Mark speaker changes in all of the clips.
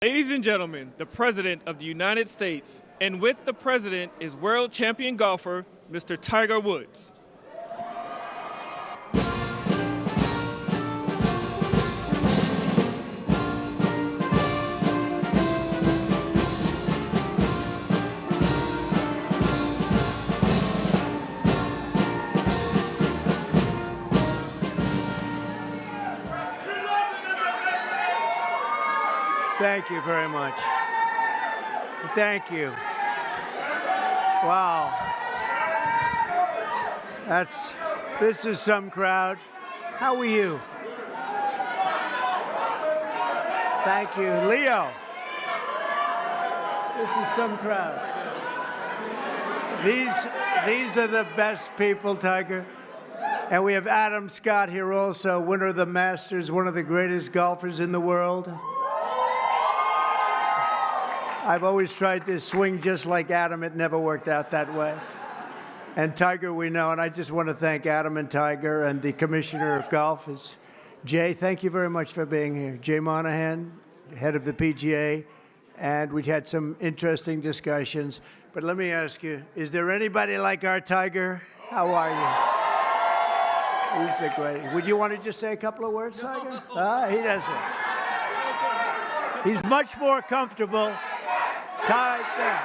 Speaker 1: Ladies and gentlemen, the President of the United States, and with the President is world champion golfer, Mr. Tiger Woods.
Speaker 2: Thank you very much. Thank you. Wow. This is some crowd. How are you? Thank you. Leo. This is some crowd. These are the best people, Tiger. And we have Adam Scott here also, winner of the Masters, one of the greatest golfers in the world. I've always tried to swing just like Adam. It never worked out that way. And Tiger, we know, and I just want to thank Adam and Tiger and the Commissioner of Golf. Jay, thank you very much for being here. Jay Monahan, head of the PGA, and we had some interesting discussions. But let me ask you, is there anybody like our Tiger? How are you? He's the great. Would you want to just say a couple of words, Tiger? He doesn't. He's much more comfortable. Tiger.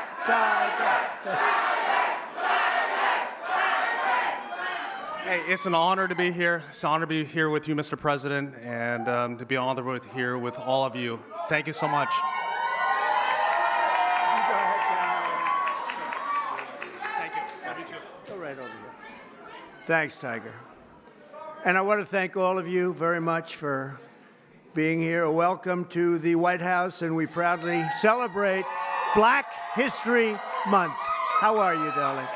Speaker 3: Hey, it's an honor to be here. It's an honor to be here with you, Mr. President, and to be honored here with all of you. Thank you so much.
Speaker 1: Thank you. Love you too.
Speaker 2: Go right over here. Thanks, Tiger. And I want to thank all of you very much for being here. Welcome to the White House, and we proudly celebrate Black History Month. How are you, darling?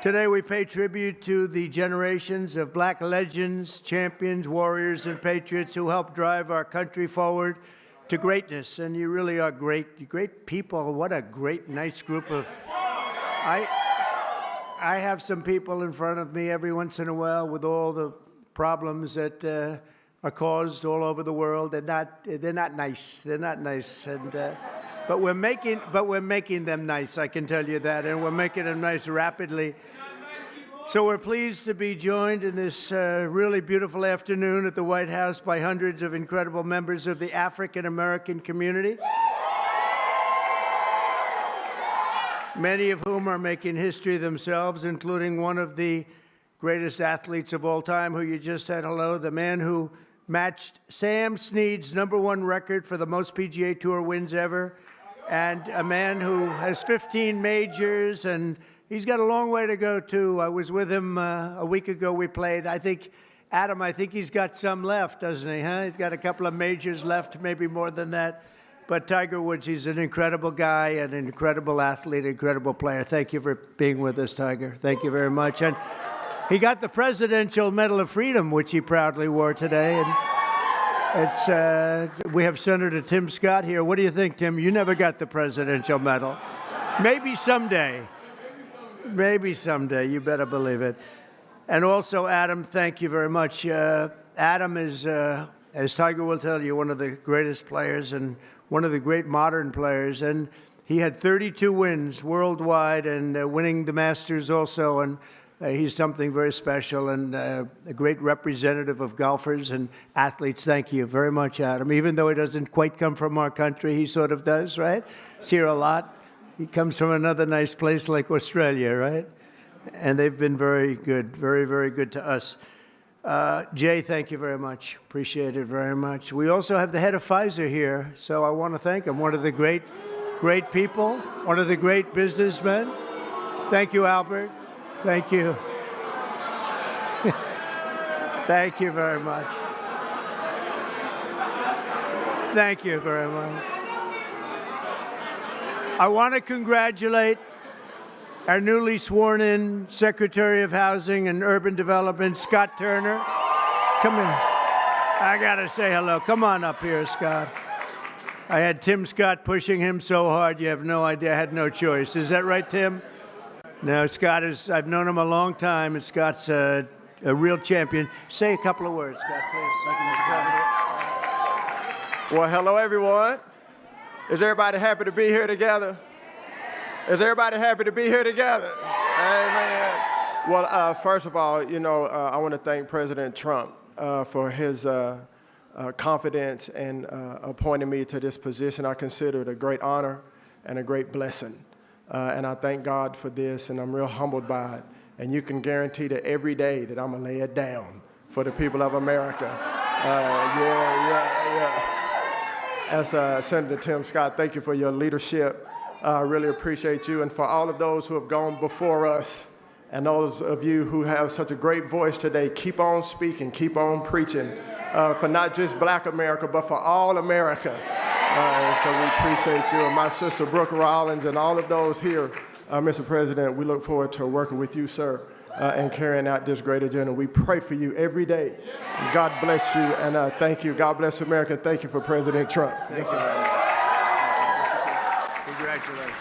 Speaker 2: Today we pay tribute to the generations of black legends, champions, warriors, and patriots who helped drive our country forward to greatness. And you really are great people. What a great, nice group of... I have some people in front of me every once in a while with all the problems that are caused all over the world. They're not nice. They're not nice. And but we're making them nice, I can tell you that, and we're making them nice rapidly. So we're pleased to be joined in this really beautiful afternoon at the White House by hundreds of incredible members of the African American community, many of whom are making history themselves, including one of the greatest athletes of all time, who you just said hello, the man who matched Sam Snead's #1 record for the most PGA Tour wins ever, and a man who has 15 majors, and he's got a long way to go, too. I was with him a week ago. We played. Adam, I think he's got some left, doesn't he, huh? He's got a couple of majors left, maybe more than that. But Tiger Woods, he's an incredible guy, an incredible athlete, an incredible player. Thank you for being with us, Tiger. Thank you very much. And he got the Presidential Medal of Freedom, which he proudly wore today. And we have Senator Tim Scott here. What do you think, Tim? You never got the Presidential Medal. Maybe someday. Maybe someday. You better believe it. And also, Adam, thank you very much. Adam is, as Tiger will tell you, one of the greatest players and one of the great modern players. And he had 32 wins worldwide and winning the Masters also. And he's something very special and a great representative of golfers and athletes. Thank you very much, Adam. Even though he doesn't quite come from our country, he sort of does, right? He's here a lot. He comes from another nice place like Australia, right? And they've been very good, very, very good to us. Jay, thank you very much. Appreciate it very much. We also have the head of Pfizer here, so I want to thank him. One of the great people, one of the great businessmen. Thank you, Albert. Thank you. Thank you very much. Thank you very much. I want to congratulate our newly sworn-in Secretary of Housing and Urban Development, Scott Turner. Come here. I got to say hello. Come on up here, Scott. I had Tim Scott pushing him so hard, you have no idea. I had no choice. Is that right, Tim? No, Scott is, I've known him a long time, and Scott's a real champion. Say a couple of words, Scott, please.
Speaker 4: Well, hello, everyone. Is everybody happy to be here together? Is everybody happy to be here together? Amen. Well, first of all, I want to thank President Trump for his confidence and appointing me to this position. I consider it a great honor and a great blessing. And I thank God for this, and I'm real humbled by it. And you can guarantee that every day that I'm going to lay it down for the people of America. As Senator Tim Scott, thank you for your leadership. I really appreciate you. And for all of those who have gone before us, and those of you who have such a great voice today, keep on speaking, keep on preaching for not just Black America, but for all America. So we appreciate you. And my sister Brooke Rollins and all of those here, Mr. President, we look forward to working with you, sir, and carrying out this great agenda. We pray for you every day. God bless you, and thank you. God bless America. Thank you for President Trump.
Speaker 2: Thanks, Congratulations.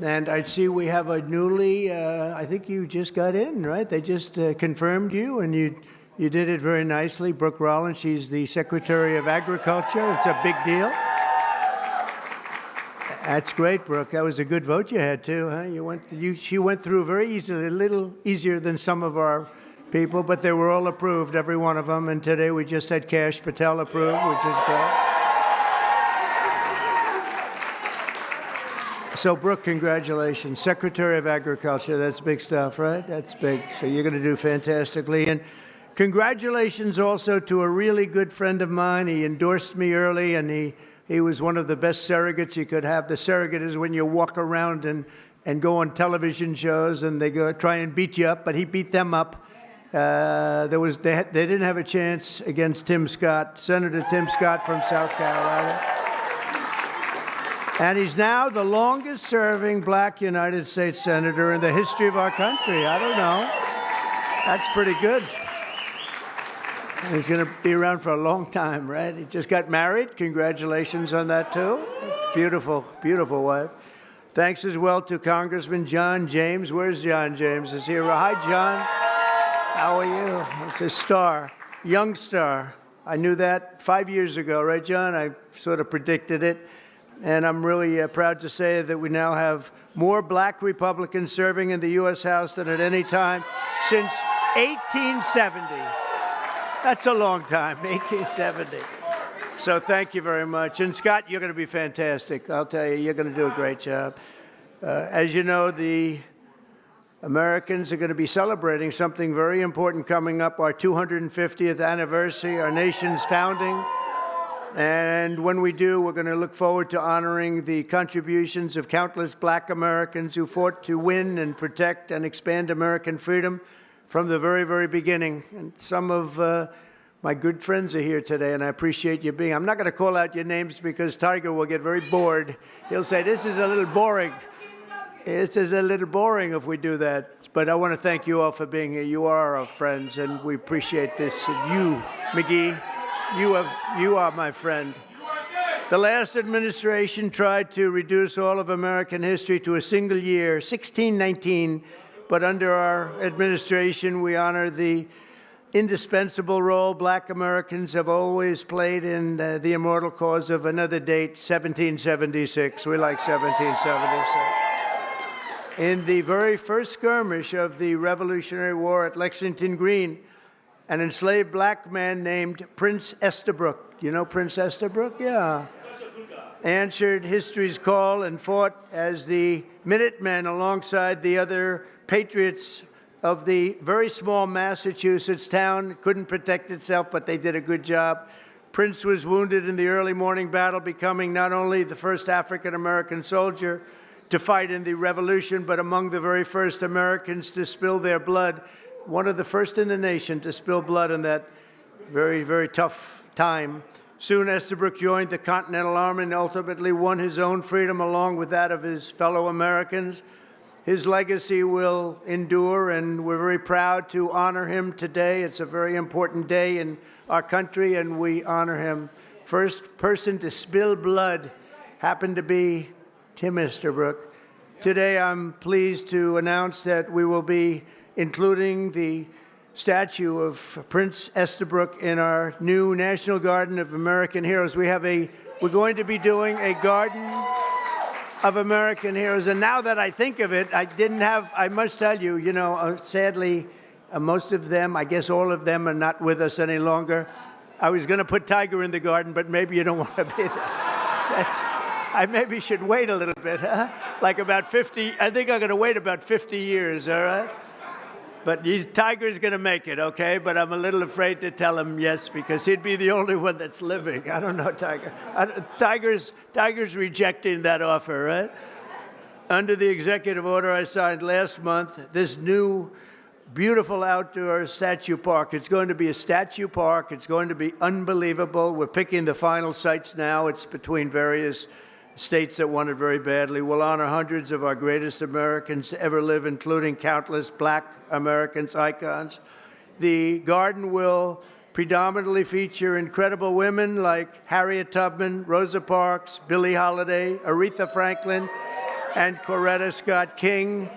Speaker 2: And I see we have a newly, I think you just got in, right? They just confirmed you, and you did it very nicely. Brooke Rollins, she's the Secretary of Agriculture. It's a big deal. That's great, Brooke. That was a good vote you had, too, huh? She went through very easily, a little easier than some of our people, but they were all approved, every one of them. And today we just had Kash Patel approved, which is great. So, Brooke, congratulations. Secretary of Agriculture, that's big stuff, right? That's big. So you're going to do fantastically. And congratulations also to a really good friend of mine. He endorsed me early, and he was one of the best surrogates you could have. The surrogate is when you walk around and go on television shows, and they go try and beat you up, but he beat them up. They didn't have a chance against Tim Scott, Senator Tim Scott from South Carolina. And he's now the longest-serving Black United States Senator in the history of our country. I don't know. That's pretty good. He's going to be around for a long time, right? He just got married. Congratulations on that, too. That's beautiful, beautiful wife. Thanks as well to Congressman John James. Where's John James? Is he here? Hi, John. How are you? It's a star, young star. I knew that 5 years ago, right, John? I sort of predicted it. And I'm really proud to say that we now have more Black Republicans serving in the U.S. House than at any time since 1870. That's a long time, 1870. So thank you very much. And Scott, you're going to be fantastic. I'll tell you, you're going to do a great job. As you know, the Americans are going to be celebrating something very important coming up, our 250th anniversary, our nation's founding. And when we do, we're going to look forward to honoring the contributions of countless Black Americans who fought to win and protect and expand American freedom from the very, very beginning. And some of my good friends are here today, and I appreciate you being. I'm not going to call out your names because Tiger will get very bored. He'll say, this is a little boring. This is a little boring if we do that. But I want to thank you all for being here. You are our friends, and we appreciate this. And you, McGee, you are my friend. The last administration tried to reduce all of American history to a single year, 1619, but under our administration, we honor the indispensable role Black Americans have always played in the immortal cause of another date, 1776. We like 1776. In the very first skirmish of the Revolutionary War at Lexington Green, an enslaved Black man named Prince Estabrook. You know Prince Estabrook? Yeah. Answered history's call and fought as the Minutemen alongside the other patriots of the very small Massachusetts town. Couldn't protect itself, but they did a good job. Prince was wounded in the early morning battle, becoming not only the first African-American soldier to fight in the Revolution, but among the very first Americans to spill their blood. One of the first in the nation to spill blood in that very, very tough time. Soon Estabrook joined the Continental Army and ultimately won his own freedom along with that of his fellow Americans. His legacy will endure, and we're very proud to honor him today. It's a very important day in our country, and we honor him. First person to spill blood happened to be Tim Estabrook. Today I'm pleased to announce that we will be including the statue of Prince Estabrook in our new National Garden of American Heroes. We're going to be doing a Garden of American Heroes. And now that I think of it, I must tell you, sadly, most of them, I guess all of them are not with us any longer. I was going to put Tiger in the garden, but maybe you don't want to be there. I maybe should wait a little bit, huh? Like about 50, I think I'm going to wait about 50 years, all right? But Tiger's going to make it, okay? But I'm a little afraid to tell him yes, because he'd be the only one that's living. I don't know, Tiger. Tiger's rejecting that offer, right? Under the executive order I signed last month, this new beautiful outdoor statue park. It's going to be a statue park. It's going to be unbelievable. We're picking the final sites now. It's between various states that want it very badly. We'll honor hundreds of our greatest Americans to ever live, including countless Black Americans, icons. The garden will predominantly feature incredible women like Harriet Tubman, Rosa Parks, Billie Holiday, Aretha Franklin, and Coretta Scott King.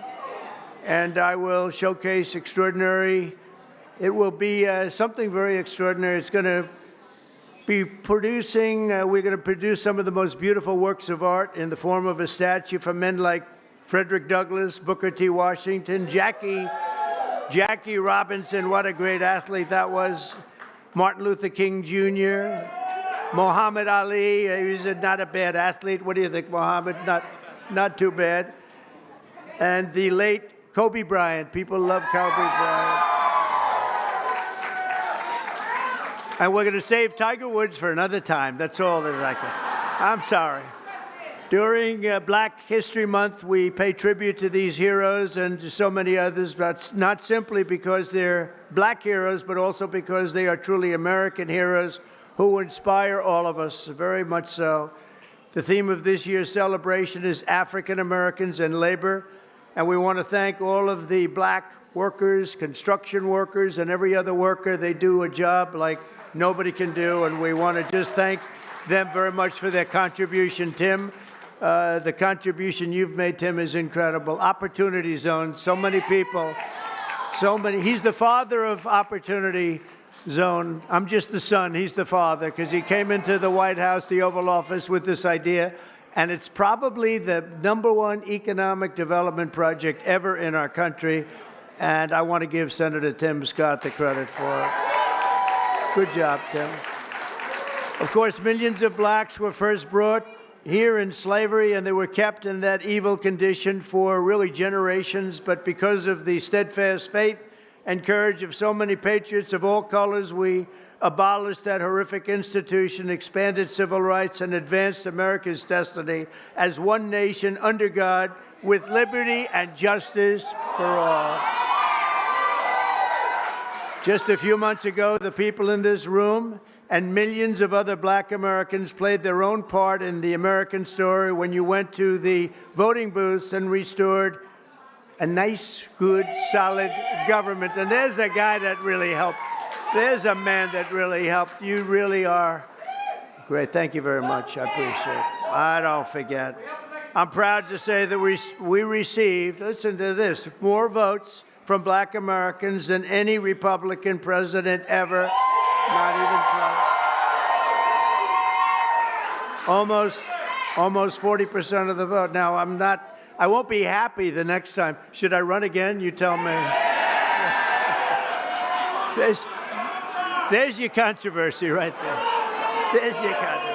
Speaker 2: And I will showcase it will be something very extraordinary. It's going to be we're going to produce some of the most beautiful works of art in the form of a statue for men like Frederick Douglass, Booker T. Washington, Jackie Robinson, what a great athlete that was, Martin Luther King Jr., Muhammad Ali, he's not a bad athlete. What do you think, Muhammad? Not too bad. And the late Kobe Bryant. People love Kobe Bryant. And we're going to save Tiger Woods for another time. That's all that I can. I'm sorry. During Black History Month, we pay tribute to these heroes and to so many others, but not simply because they're Black heroes, but also because they are truly American heroes who inspire all of us, very much so. The theme of this year's celebration is African Americans and labor, and we want to thank all of the Black workers, construction workers, and every other worker. They do a job like nobody can do, and we want to just thank them very much for their contribution. Tim, the contribution you've made, Tim, is incredible. Opportunity Zone, so many people, so many. He's the father of Opportunity Zone. I'm just the son. He's the father, because he came into the White House, the Oval Office, with this idea, and it's probably the #1 economic development project ever in our country, and I want to give Senator Tim Scott the credit for it. Good job, Tim. Of course, millions of blacks were first brought here in slavery, and they were kept in that evil condition for really generations. But because of the steadfast faith and courage of so many patriots of all colors, we abolished that horrific institution, expanded civil rights, and advanced America's destiny as one nation under God, with liberty and justice for all. Just a few months ago, the people in this room and millions of other Black Americans played their own part in the American story when you went to the voting booths and restored a nice, good, solid government. And there's a guy that really helped. There's a man that really helped. You really are great. Thank you very much. I appreciate it. I don't forget. I'm proud to say that we received, listen to this, more votes from Black Americans than any Republican president ever. Not even close. Almost 40% of the vote. Now, I won't be happy the next time. Should I run again? You tell me. There's your controversy right there. There's your controversy.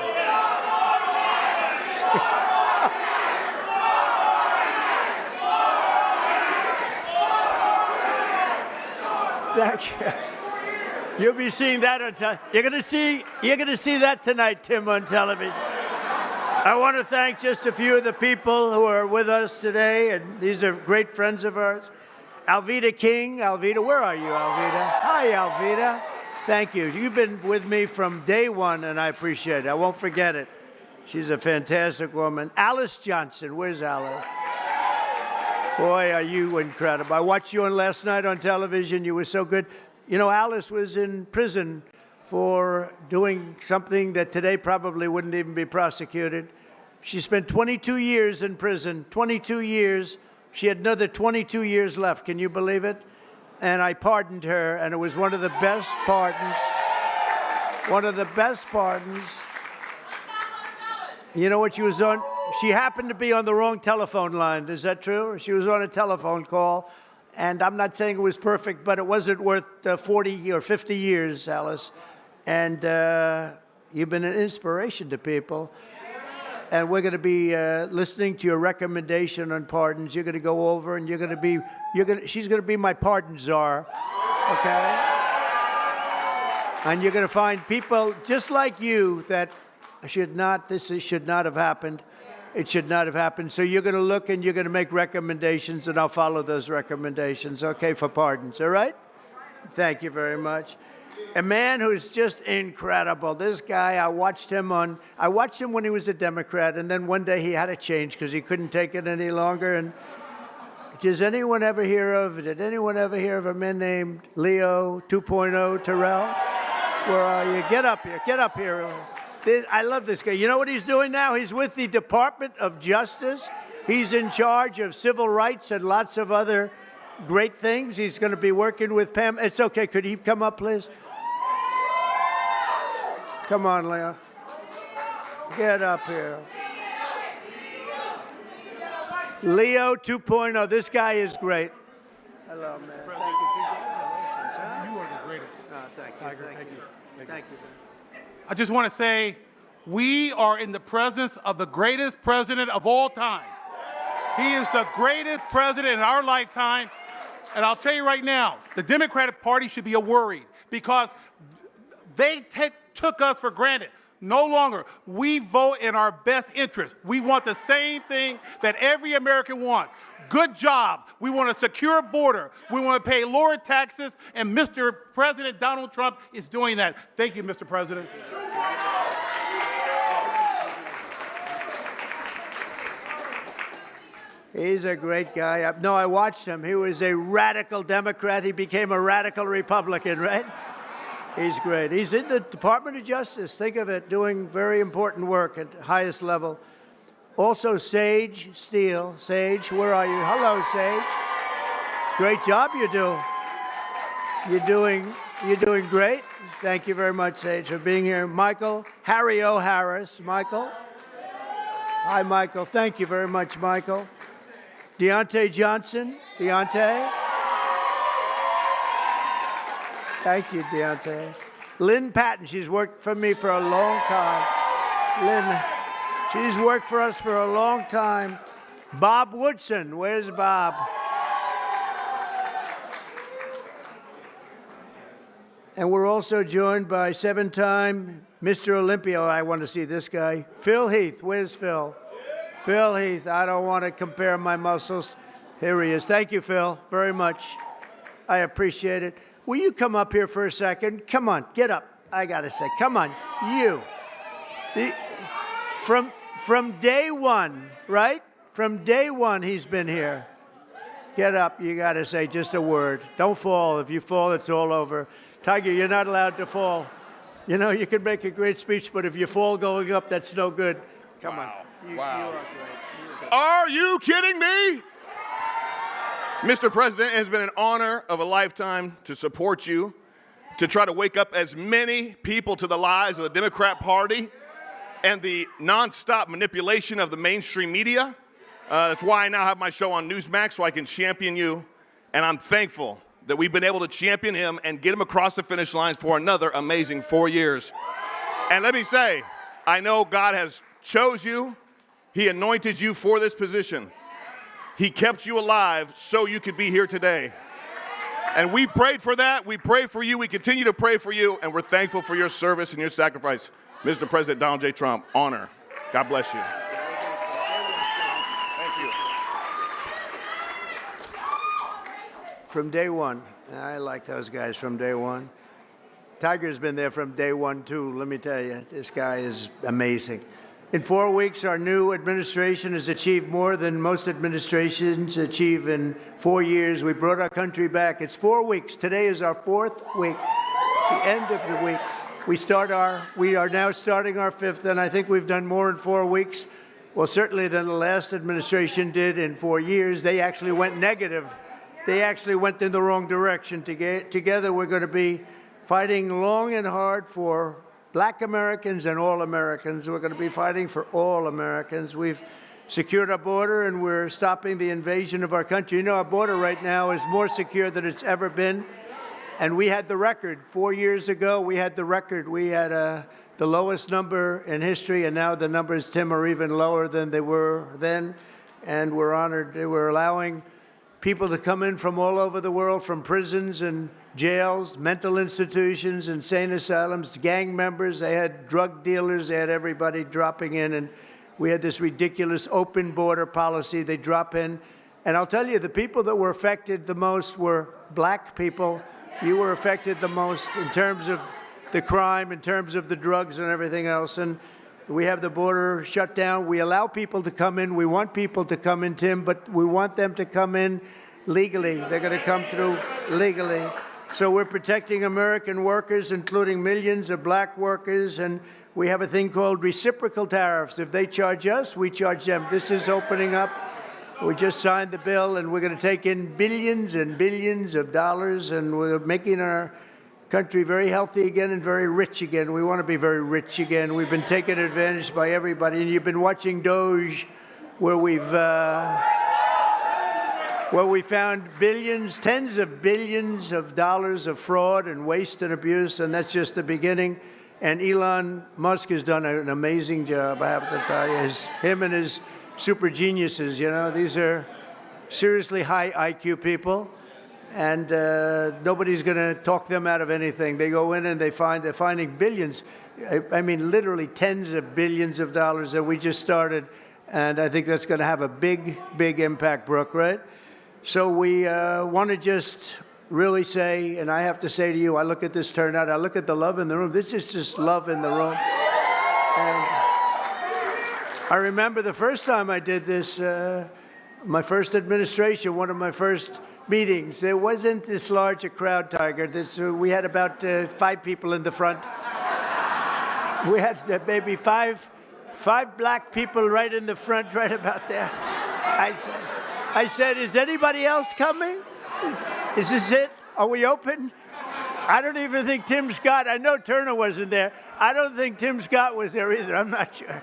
Speaker 2: Thank you. You'll be seeing that on you're going to see that tonight, Tim, on television. I want to thank just a few of the people who are with us today, and these are great friends of ours. Alveda King. Alveda, where are you, Alveda? Hi, Alveda. Thank you. You've been with me from day one, and I appreciate it. I won't forget it. She's a fantastic woman. Alice Johnson. Where's Alice? Boy, are you incredible. I watched you on last night on television. You were so good. You know, Alice was in prison for doing something that today probably wouldn't even be prosecuted. She spent 22 years in prison, 22 years. She had another 22 years left. Can you believe it? and I pardoned her, and it was one of the best pardons. One of the best pardons. You know what she was on? She happened to be on the wrong telephone line. Is that true? She was on a telephone call, and I'm not saying it was perfect, but it wasn't worth 40 or 50 years, Alice. And you've been an inspiration to people. And we're going to be listening to your recommendation on pardons. You're going to go over, and she's going to be my pardon czar, okay? And you're going to find people just like you that should not have happened. It should not have happened. So you're going to look and you're going to make recommendations, and I'll follow those recommendations, okay, for pardons, all right? Thank you very much. A man who's just incredible. This guy, I watched him when he was a Democrat, and then one day he had to change because he couldn't take it any longer. And did anyone ever hear of a man named Leo 2.0 Terrell? Where are you? Get up here. Get up here. I love this guy. You know what he's doing now? He's with the Department of Justice. He's in charge of civil rights and lots of other great things. He's going to be working with Pam. It's okay. Could he come up, please? Come on, Leo. Get up here. Leo 2.0. This guy is great. Hello, man. Thank you. Congratulations, huh?
Speaker 5: You are the greatest.
Speaker 2: Thank you.
Speaker 5: Tiger,
Speaker 2: Thank you. Thank you.
Speaker 5: I just want to say we are in the presence of the greatest president of all time. He is the greatest president in our lifetime. And I'll tell you right now, the Democratic Party should be worried because they took us for granted. No longer. We vote in our best interest. We want the same thing that every American wants. Good job. We want a secure border. We want to pay lower taxes, and Mr. President Donald Trump is doing that. Thank you, Mr. President.
Speaker 2: He's a great guy. No, I watched him. He was a radical Democrat. He became a radical Republican, right? He's great. He's in the Department of Justice. Think of it, doing very important work at the highest level. Also, Sage Steele. Sage, where are you? Hello, Sage. Great job you do. You're doing great. Thank you very much, Sage, for being here. Michael, Harry O. Harris. Michael. Hi, Michael. Thank you very much, Michael. Deontay Johnson. Deontay. Thank you, Deontay. Lynn Patton, she's worked for me for a long time. Lynn, she's worked for us for a long time. Bob Woodson, where's Bob? And we're also joined by seven-time Mr. Olympia. I want to see this guy. Phil Heath, where's Phil? Phil Heath, I don't want to compare my muscles. Here he is. Thank you, Phil, very much. I appreciate it. Will you come up here for a second? Come on, get up. I got to say, come on, you. From day one, right? From day one, he's been here. Get up. You got to say just a word. Don't fall. If you fall, it's all over. Tiger, you're not allowed to fall. You know, you can make a great speech, but if you fall going up, that's no good. Come on.
Speaker 6: Wow.
Speaker 2: You are great.
Speaker 6: Are you kidding me? Mr. President, it has been an honor of a lifetime to support you, to try to wake up as many people to the lies of the Democrat Party and the nonstop manipulation of the mainstream media. That's why I now have my show on Newsmax, so I can champion you. And I'm thankful that we've been able to champion him and get him across the finish lines for another amazing 4 years. And let me say, I know God has chose you. He anointed you for this position. He kept you alive so you could be here today. And we prayed for that. We prayed for you. We continue to pray for you. And we're thankful for your service and your sacrifice. Mr. President Donald J. Trump, honor. God bless you. Thank you.
Speaker 2: From day one. I like those guys from day one. Tiger's been there from day one, too. Let me tell you, this guy is amazing. In 4 weeks, our new administration has achieved more than most administrations achieve in 4 years. We brought our country back. It's 4 weeks. Today is our 4th week. It's the end of the week. We are now starting our 5th, and I think we've done more in 4 weeks. Well, certainly than the last administration did in 4 years. They actually went negative they actually went in the wrong direction. Together, we're going to be fighting long and hard for black Americans and all Americans. We're going to be fighting for all Americans. We've secured our border, and we're stopping the invasion of our country. You know, our border right now is more secure than it's ever been. And we had the record. 4 years ago, we had the record. We had the lowest number in history, and now the numbers, Tim, are even lower than they were then. And we're honored. We're allowing people to come in from all over the world, from prisons and jails, mental institutions, insane asylums, gang members. They had drug dealers. They had everybody dropping in. And we had this ridiculous open border policy. They drop in. And I'll tell you, the people that were affected the most were black people. You were affected the most in terms of the crime, in terms of the drugs and everything else. And we have the border shut down. We allow people to come in. We want people to come in, Tim, but we want them to come in legally. They're going to come through legally. So we're protecting American workers, including millions of black workers. And we have a thing called reciprocal tariffs. If they charge us, we charge them. This is opening up. We just signed the bill, and we're going to take in billions and billions of dollars, and we're making our country very healthy again and very rich again. We want to be very rich again. We've been taken advantage by everybody, and you've been watching Doge, where we found billions, tens of billions of dollars of fraud and waste and abuse, and that's just the beginning. And Elon Musk has done an amazing job, I have to tell you. Him and his super geniuses, you know, these are seriously high IQ people, and nobody's going to talk them out of anything. They go in and they're finding billions. I mean, literally tens of billions of dollars that we just started, and I think that's going to have a big, big impact, Brooke, right? So we want to just really say, and I have to say to you, I look at this turnout, I look at the love in the room. This is just love in the room. And I remember the first time I did this, my first administration, one of my first meetings, there wasn't this large a crowd, Tiger. We had about 5 people in the front. We had maybe five black people right in the front, right about there. I said, is anybody else coming? Is this it? Are we open? I don't even think Tim Scott, I know Turner wasn't there. I don't think Tim Scott was there either. I'm not sure.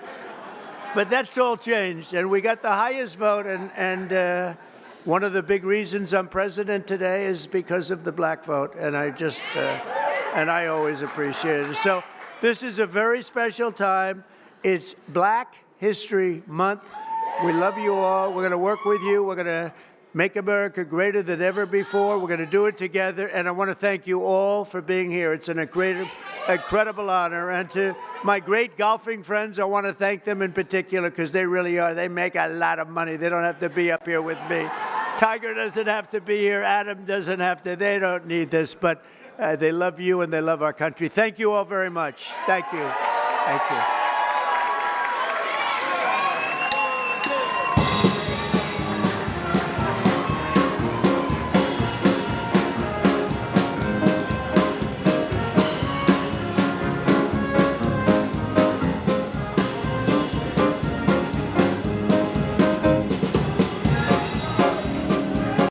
Speaker 2: But that's all changed, and we got the highest vote, and one of the big reasons I'm president today is because of the black vote, and I always appreciate it. So this is a very special time. It's Black History Month. We love you all. We're going to work with you. We're going to make America greater than ever before. We're going to do it together, and I want to thank you all for being here. It's an incredible honor. And to my great golfing friends, I want to thank them in particular, because they really are. They make a lot of money. They don't have to be up here with me. Tiger doesn't have to be here. Adam doesn't have to. They don't need this, but they love you and they love our country. Thank you all very much. Thank you. Thank you.